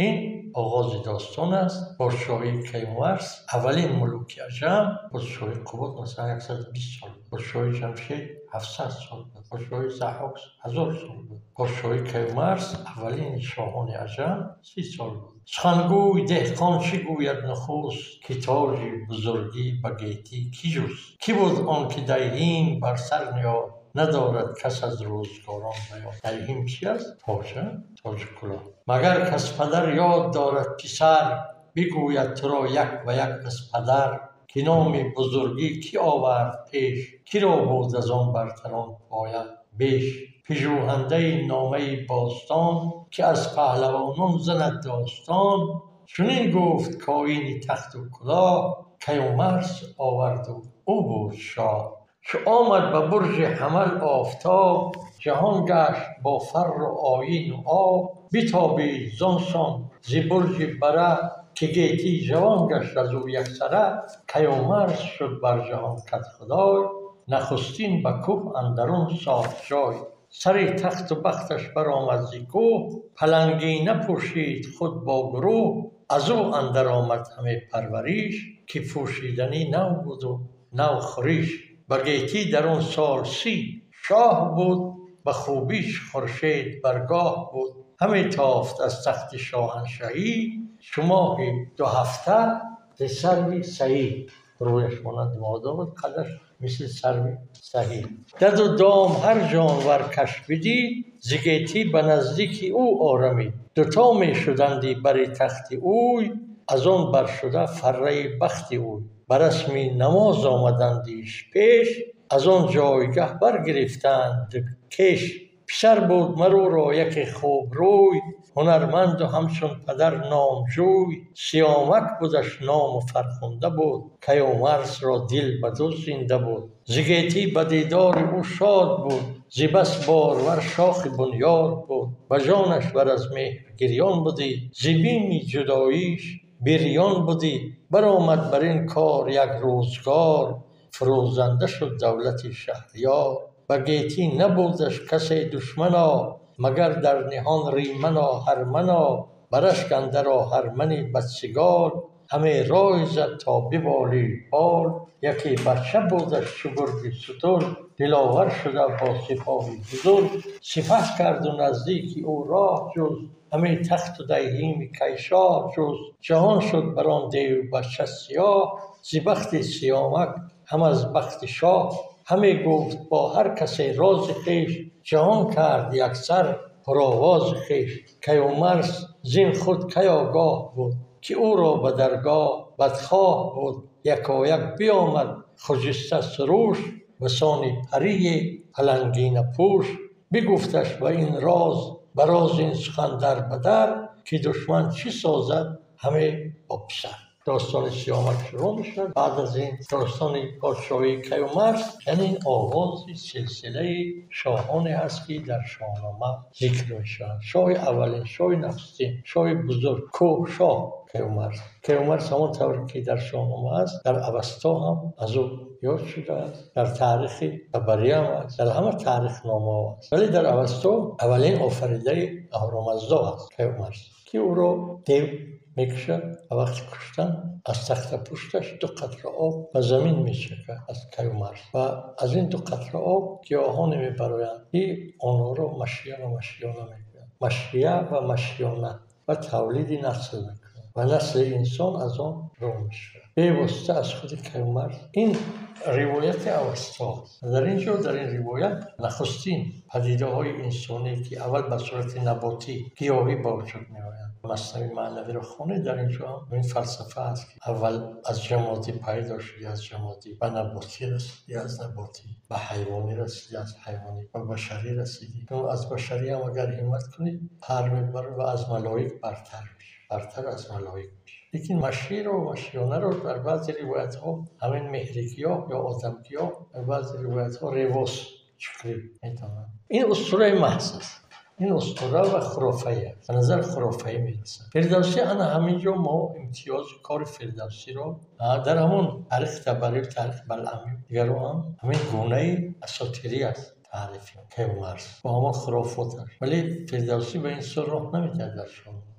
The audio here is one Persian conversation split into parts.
این آغاز داستان است. پادشاهی کیومرث اولین ملوک عجم. پادشاهی قباد مثلا 120 سال بود. پادشاهی جمشید 700 سال بود. پادشاهی ضحاک 1000 سال بود. پادشاهی کیومرث اولین شاهان عجم 30 سال بود. سخنگوی دهقان چه گوید نخست، که تاج بزرگی به گیتی کی جست؟ کی بود آن که دیهیم بر سر نیاد، ندارد کس از روزگاران بیاد. دیهیم چی است؟ تاج کلاه. مگر کس پدر یاد دارد پسر، بگوید تو را یک و یک از پدر. که نام بزرگی کی آورد پیش، کی را بود از آن برتران باید بیش. پژوهنده نامه باستان، که از پهلوانان زند داستان. چنین گفت کآیین تخت و کلاه، کیومرث آورد و او بود شاه. چو آمد به برج حمل آفتاب، جهان گشت با فر و آیین و آب. بتابید زان سان ز برج بره، که گیتی جوان گشت از او یکسره. کیومرث شد بر جهان کدخدای، نخستین به کوه اندرون ساخت جای. سر تخت و بختش برآمد ز کوه، پلنگینه پوشید خود با گروه. از او اندر آمد همه پروریش، که پوشیدنی نو بود و نو خریش. به گیتی در آن سال 30 شاه بود، به خوبیش خورشید برگاه بود. همه تافت از تخت شاهنشهی، چو ماهی 2 هفته ز سروی سهی. رویش مانند ماده بود، قدش مثل سروی سهی. دد و دام هر جانور کش بدید، ز گیتی به نزدیک او آرمید. 2 تا می شدندی بر تخت اوی، از آن بر شده فره بخت اوی. به رسم نماز آمدندیش پیش، از آن جایگه برگرفتند کش. پسر بود مرو را یک خوب روی، هنرمند و همچون پدر نامجوی. سیامک بودش نام و فرخنده بود، کیومرث را دل بدو زنده بود. ز گیتی به دیدار او شاد بود، ز بس بارور شاخ بنیاد بود. به جانش بر از مهر گریان بودی، ز بیم جداییش بریان بودی. برآمد بر این کار یک روزگار، فروزنده شد دولت شهریار. به گیتی نبودش کسی دشمنا، مگر در نهان ریمنا هرمنا. برش اندر آهرمنی بدسگال، همه رای زد تا ببالید بال. یکی بچه بودش چو گرگ ستور، دلاور شده با سپاهی بزرگ. سپه کرد و نزدیک او راه جست، همه تخت و دیهیم کیشاه جست. جهان شد بر آن دیو بچه سیاه، ز بخت سیامک هم از بخت شاه. همه گفت با هر کسی راز خویش، جهان کرد یکسر پرآواز خویش. کیومرث زین خود کی آگاه بود، که او را به درگاه بدخواه بود. یکایک بیامد خجسته سروش، بسان پری پلنگینه پوش. بگفتش به این راز به راز این سخن در به در، که دشمن چی سازد همه با پسر. داستان سیامک شروع میشد. بعد از این داستان پادشاهی کیومرث، یعنی این آغاز سلسله شاهانی هست که در شاهنامه ذکر میشن. شاه اولین، شاه نخستین، شاه بزرگ، شاه کیومرث همون طوری که در شاهنامه است، در اوستا هم از او یاد شده است، در تاریخ تبری هم است، در همه تاریخ نامه است. ولی در اوستا اولین آفریده اهورامزدا است کیومرث، که او را دیو میکشد و وقتی کشتن از تخت پشتش 2 قطره آب به زمین میچکد از کیومرث. و از این 2 قطره آب گیاهان میبرایند که آنها را مشیانه میکنند. مشیه و مشیانه و تولید نسل میکنند و نسل انسان از آن رو میشه پیوسته از خود کیومرث. این روایت اوستا. در اینجا در این روایت نخستین پدیده های انسانی که اول به صورت نباتی گیاهی با وجود میآیند. مثنوی معنوی رو خونه در اینجا هم این فلسفه است که اول از جمادی پیدا شدی، از جمادی به نباتی رسیدی، از نباتی به حیوانی رسیدی، از حیوانی به بشری رسیدی. از بشری هم اگر همت کنید پر میبره و از ملائک برتر از ملائک میشه. لیکن مشیر و مشیانه رو در بعضی روایت ها همین مهرگیاه یا آدمگیاه، در بعضی روایت ها ریوس چکری میتونن. این اسطوره محض است. این اسطوره و خرافه است. به نظر خرافه میرسه. فردوسی انا همینجا ما امتیاز کار فردوسی رو در همون تاریخ تبری و تاریخ بلعمی دیگر هم همین گونه اساطیری است. تعریف کیومرث با همون خرافاتش. ولی فردوسی به این سر راه نمیده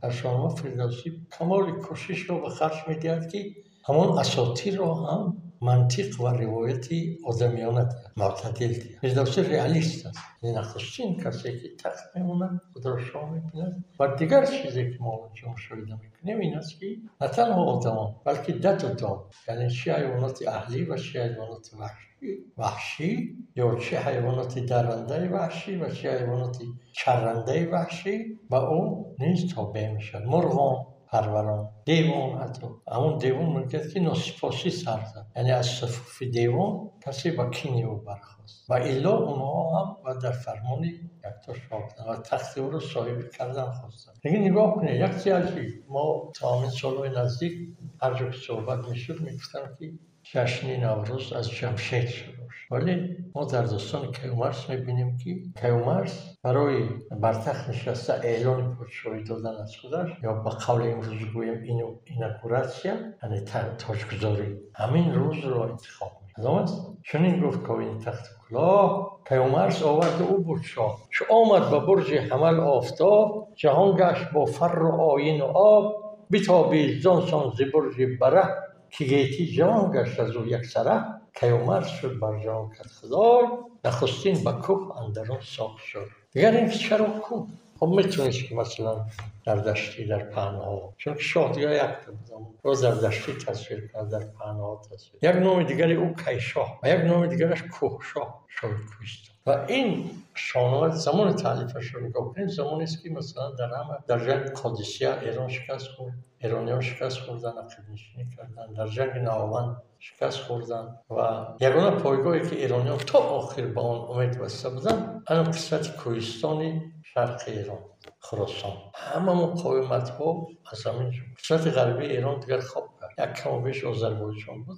در شاهنامه فردوسی کمال کوشش رو به خرج میدهد که همون اساطیر رو هم منطق و روایتی آدمیانه دید، معتدل دید. فردوسی ریالیست است. این نخستین کسی که تخت میمونه خود را شاه میبیند. و دیگر چیزی که ما اونجا مشاهده میکنیم این است که نه تنها آدمان بلکه دام، یعنی چه حیوانات اهلی و چه حیوانات وحشی یا چه حیوانات درنده وحشی و چه حیوانات چرنده وحشی و او نیز تابع میشن. مرغان، پروران، دیوان، حتی همون دیوان میگه که ناسپاسی سر زد، یعنی از صفوف دیوان کسی با کینی او برخواست و الا اونها هم و در فرمان یک تا شاه و تخت او رو صاحب کردن خواستن. دیگه نگاه کنید یک چیز عجیب، ما تا همین سالهای نزدیک هر جا که صحبت میشد میگفتن که جشن نوروز از جمشید شروع شد، ولی ما در داستان کیومرث میبینیم که کیومرث برای بر تخت نشسته اعلان پادشاهی دادن از خودش یا با قول امروزی گویم ایناگوراسیا یعنی تاجگذاری همین روز را انتخاب می‌کرد. چنین گفت که این تخت کلاه کیومرث آورد او بود شاه، چو آمد به برج حمل آفتاب، جهان گشت با فر و آیین و آب، بتابید زان سان ز برج بره، که گیتی جهان گشت از او یک سره. کیومرث شد بر جهان کدخدای، نخستین به کوه اندرون ساخت شد. دیگر این چرا کوه؟ خب میتونست که مثلا در دشتی در پهناها، چون که شاه دیگر یک بودم رو در دشتی تصویر کرد، در پهناها تصویر. یک نام دیگری او کیشاه و یک نام دیگرش کوهشاه، شاه کوهستان. و این شاهنامه زمان تالیفش رو نگاه کنید، زمانی است که مثلا در جنگ قادسیه ایران شکست خورد، ایرانیان شکست خوردن، عقب نشینی کردن، در جنگ نهاوند شکست خوردن و یگانه پایگاهی که ایرانیان تا آخر با آن امید بسته بودن همین قسمت کوهستانی شرق ایران، خراسان. همه مقاومت ها از همین جو. قسمت غربی ایران دیگر خواب کرد، یک کم و بیش آذربایجان بود.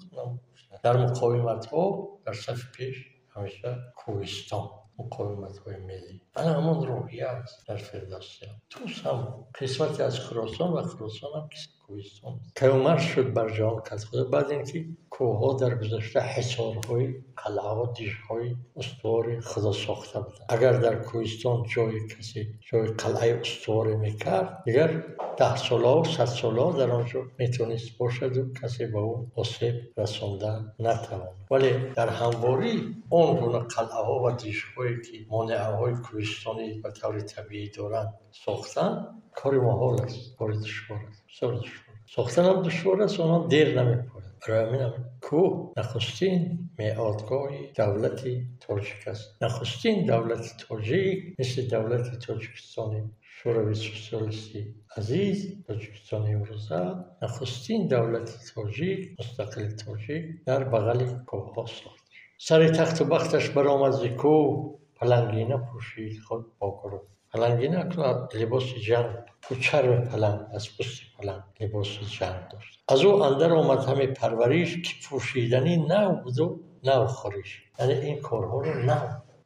در مقاومت ها در صف پیش همیشه کوهستان، مقاومت های ملی. همون روحیه است در فردوسی. توس هم قسمتی از خراسان و خراسان هم کوهستان. کیومرث شد بر جهان کدخدای. بعد اینکه کوهها در گذشته حصارهای، قلعه‌ها، دیش‌های استوار خدا ساخته بودند. اگر در کوهستان کسی جای قلعه استوار میکرد، دیگر 10 ساله و 100 ساله در آنجا میتونست باشد و کسی به اون آسیب رساندن نتواند. ولی در همواری اون گونه قلعه‌ها و دیش‌هایی که مانعه‌های کوهستانی به طور طبیعی دارند ساختن کار محال است، کار دشوار است، بسیار دشوار. ساختن هم دشوار است، آنها دیر نمی‌پاید. برای همین هم کوه نخستین میعادگاه دولت تاجیک است. نخستین دولت تاجیک مثل دولت تاجیکستانی شوروی سوسیالیستی عزیز، تاجیکستان امروزه، نخستین دولت تاجیک، مستقل تاجیک در بغل کوه‌ها ساخته شد. سر تخت و بختش برآمد ز کوه، پلنگینه پوشید خود با گروه. پلنگینه که لباس جنگ، تو چرم پلنگ، از پوست پلنگ لباس جنگ داشت. از او اندر آمد همه پرورش، که پوشیدنی نو بود و نو خورش. یعنی این کارها رو نو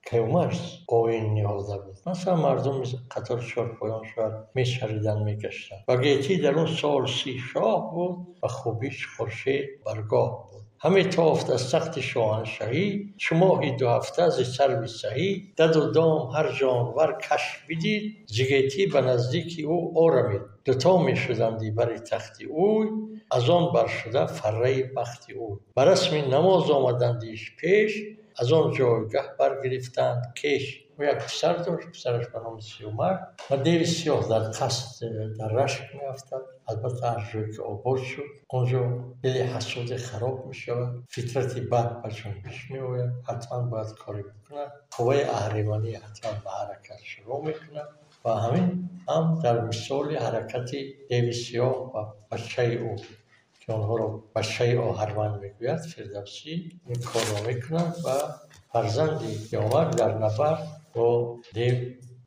کیومرث آیین نهاده بود. مثلا مردم قطار چهارپایان شهر میچریدن میگشتن و گیتی در اون سال 30 شاه بود و خوبیش خورشید برگاه بود. همه تافت از تخت شاهنشهی، چو ماهی 2 هفته ز سرو سهی. دد و دام هر جانور کش بدید، ز گیتی به نزدیکی او آرمید. دوتا می شدندی بر تخت اوی، از آن بر شده فره بخت اوی. بر رسم نماز آمدندیش پیش، از آن جایگه برگرفتند کش. و یک پسر داشت، پسرش به نام سیامرغ و دیو سیاه در قصد در رشک میافتد. البته هر جایی که آباد شد اونجا دل حسود خراب میشود، فطرت بد به جنبش میآید، حتما باید کاری بکند، قوه اهریمنی حتما به حرکت شروع میکند. و همین هم در مثال حرکت دیو سیاه و بچه او که آنها را بچه آهرمن میگوید، فردوسی این کار را میکنند و فرزندی که آمد در نبرد با دیو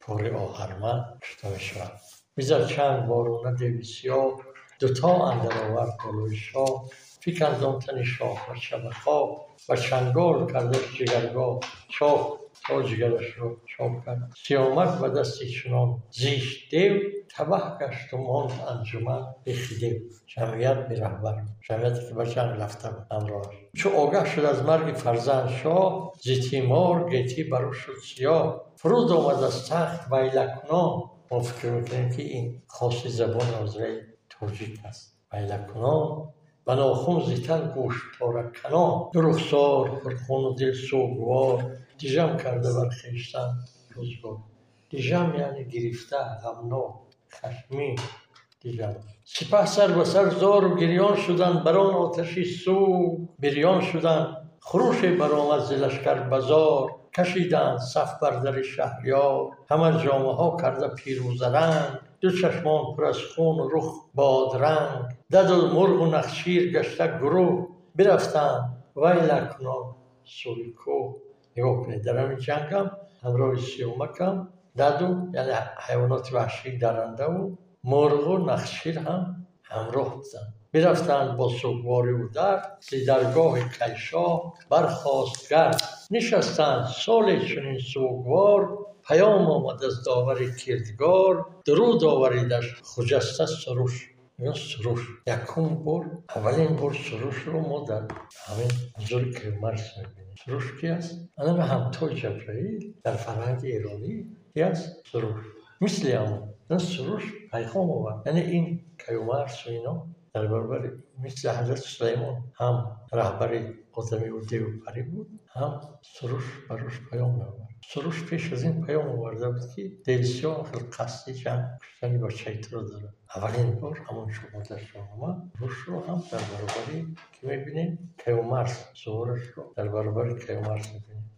پور آهرمن کشته میشود. بیزد چند بارونه دیو سیاه، دوتا اندر آورد بالای شاه. فکندم تن شاه و شب خواب و چنگال کردش جگرگاه چاک تا جگرش رو چاک کرد. سیامک و دستی چنان زیش دیو تبه گشت و ماند انجمن بخیدیو. جمعیت بی رهبر، جمعیتی که به جنگ رفته بود همراهش. چو آگه شد از مرگ فرزند شاه ز تیمار گیتی برو شد سیاه. فرود آمد از تخت ویلکنان. ما فکر میکنیم که این خاصی زبان حضره ترجیک است. ویلکنان و ناخون زیتن گوشت پاره کنان. دو رخسار پرخون و دل سوگوار دیژم کرده بر خویشتن روزگار. دیژم یعنی گرفته، غمناک، خشمگین. دیژم سپه سر به سر زار و گریان شدند بر آن آتشی سوگ بریان شدند. خروشی برآمد ز لشکر بزار کشیدند صف بر در شهریار. همه جامه ها کرده پیروزه رنگ دو چشمان پر از خون و رخ بادرنگ. دد و مرغ و نخچیر گشته گروه برفتند ویلکنان سوی کوه. نگاه کنید در همین جنگ هم همراه سیامک هم ددو یعنی حیوانات وحشی درنده و مرغ و نخچیر هم همراه بودند. برفتند با سوگواری و درد ز درگاه کیشا برخاست گرد. نشستند سال چنین سوگوار پیام آمد از داور کردگار. درود آوریدش خجسته سروش. یا سروش یکم بار اولین بار سروش رو ما در همین حضور کیومرث میبینیم. سروش کی است؟ آن همتای جبرائیل در فرهنگ ایرانی کی است؟ سروش مثل همون سروش پیغام آورد. یعنی این کیومرث و اینا در برابر مثل حضرت سلیمان هم رهبر آدمی و دیو پری بود هم سروش براش پیام آورد. سروش پیش از این پیام آورده بود که دلسیان خیلی قصدی جنگ کشتنی با چیتر رو داره. اولین بار همون شما در شاهنامه سروش رو هم در برابر که میبینیم کیومرث ظهورش رو در برابر کیومرث میبینیم.